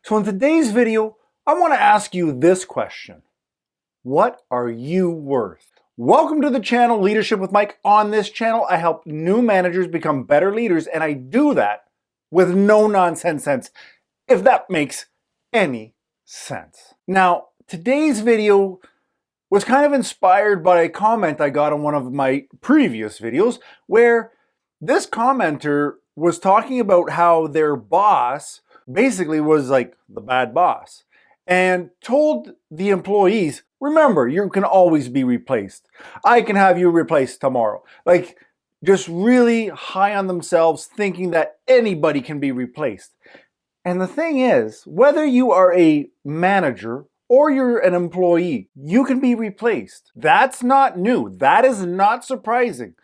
So in today's video, I want to ask you this question. What are you worth? Welcome to the channel Leadership with Mike. On this channel, I help new managers become better leaders, and I do that with no nonsense sense, if that makes any sense. Now, today's video was kind of inspired by a comment I got on one of my previous videos where this commenter was talking about how their boss basically was like the bad boss and told the employees, remember, you can always be replaced. I can have you replaced tomorrow. Like, just really high on themselves, thinking that anybody can be replaced. And the thing is, whether you are a manager or you're an employee, you can be replaced. That's not new. That is not surprising.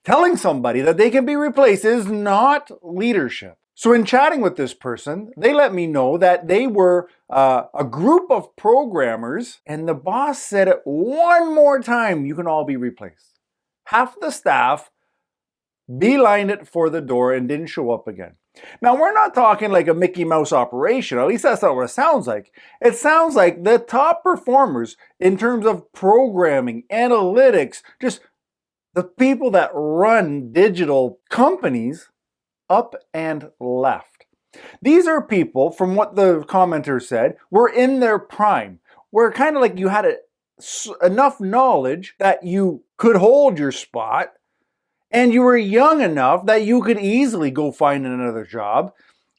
Telling somebody that they can be replaced is not leadership. So in chatting with this person, they let me know that they were a group of programmers, and the boss said it one more time, you can all be replaced. Half the staff beelined it for the door and didn't show up again. Now, we're not talking like a Mickey Mouse operation. At least that's not what it sounds like. It sounds like the top performers in terms of programming, analytics, just the people that run digital companies, up and left. These are people, from what the commenter said, were in their prime, where kind of like you had enough knowledge that you could hold your spot, and you were young enough that you could easily go find another job,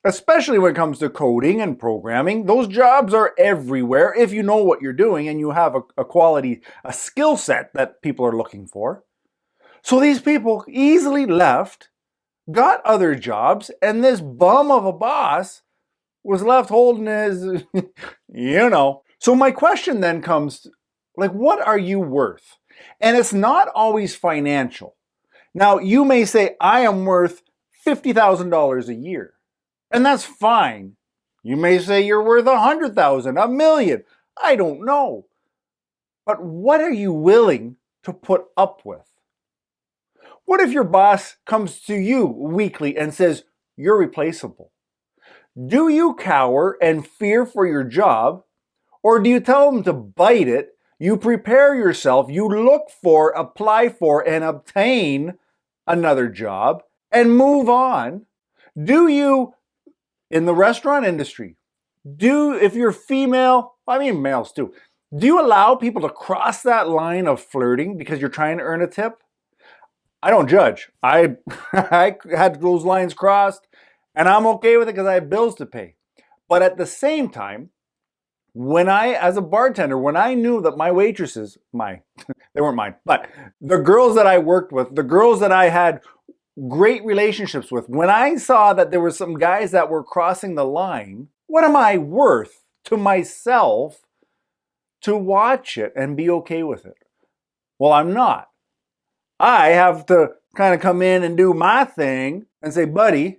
especially when it comes to coding and programming. Those jobs are everywhere if you know what you're doing and you have a skill set that people are looking for. So these people easily left, got other jobs, and this bum of a boss was left holding his, So my question then comes, like, what are you worth? And it's not always financial. Now, you may say, I am worth $50,000 a year, and that's fine. You may say you're worth $100,000, $1 million. I don't know. But what are you willing to put up with? What if your boss comes to you weekly and says, you're replaceable? Do you cower and fear for your job? Or do you tell them to bite it? You prepare yourself, you look for, apply for, and obtain another job and move on? Do you, in the restaurant industry, if you're female, males too, do you allow people to cross that line of flirting because you're trying to earn a tip? I don't judge. I had those lines crossed, and I'm okay with it because I have bills to pay. But at the same time, as a bartender, when I knew that my waitresses, they weren't mine, but the girls that I worked with, the girls that I had great relationships with, when I saw that there were some guys that were crossing the line, what am I worth to myself to watch it and be okay with it? Well, I'm not. I have to kind of come in and do my thing and say, buddy,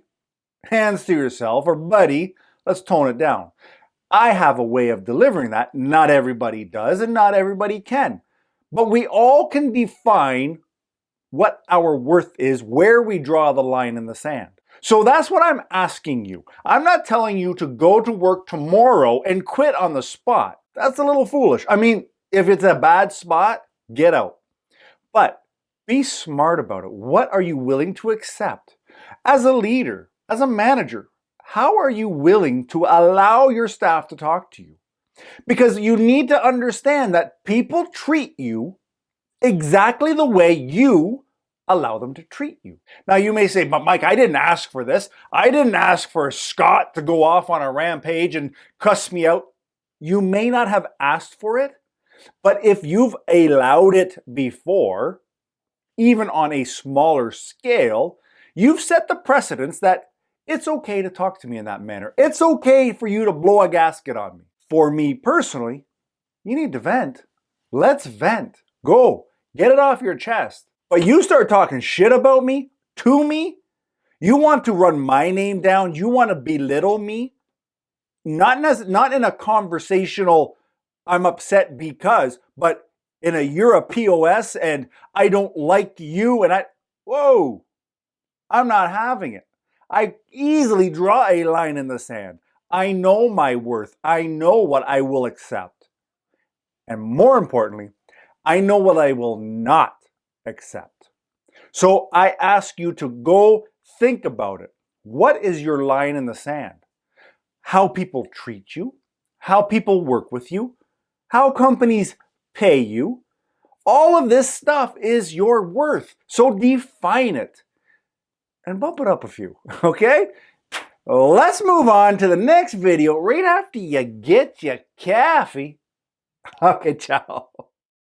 hands to yourself, or buddy, let's tone it down. I have a way of delivering that. Not everybody does, and not everybody can. But we all can define what our worth is, where we draw the line in the sand. So that's what I'm asking you. I'm not telling you to go to work tomorrow and quit on the spot. That's a little foolish. If it's a bad spot, get out. But be smart about it. What are you willing to accept? As a leader, as a manager, how are you willing to allow your staff to talk to you? Because you need to understand that people treat you exactly the way you allow them to treat you. Now you may say, but Mike, I didn't ask for this. I didn't ask for Scott to go off on a rampage and cuss me out. You may not have asked for it, but if you've allowed it before, even on a smaller scale, you've set the precedence that it's okay to talk to me in that manner. It's okay for you to blow a gasket on me. For me personally, you need to vent. Let's vent. Go. Get it off your chest. But you start talking shit about me, to me, you want to run my name down, you want to belittle me, not in a conversational, I'm upset because, but in a you're a POS and I don't like you and whoa, I'm not having it. I easily draw a line in the sand. I know my worth. I know what I will accept. And more importantly, I know what I will not accept. So I ask you to go think about it. What is your line in the sand? How people treat you, how people work with you, how companies pay you. All of this stuff is your worth. So define it and bump it up a few, okay? Let's move on to the next video right after you get your coffee. Okay, ciao.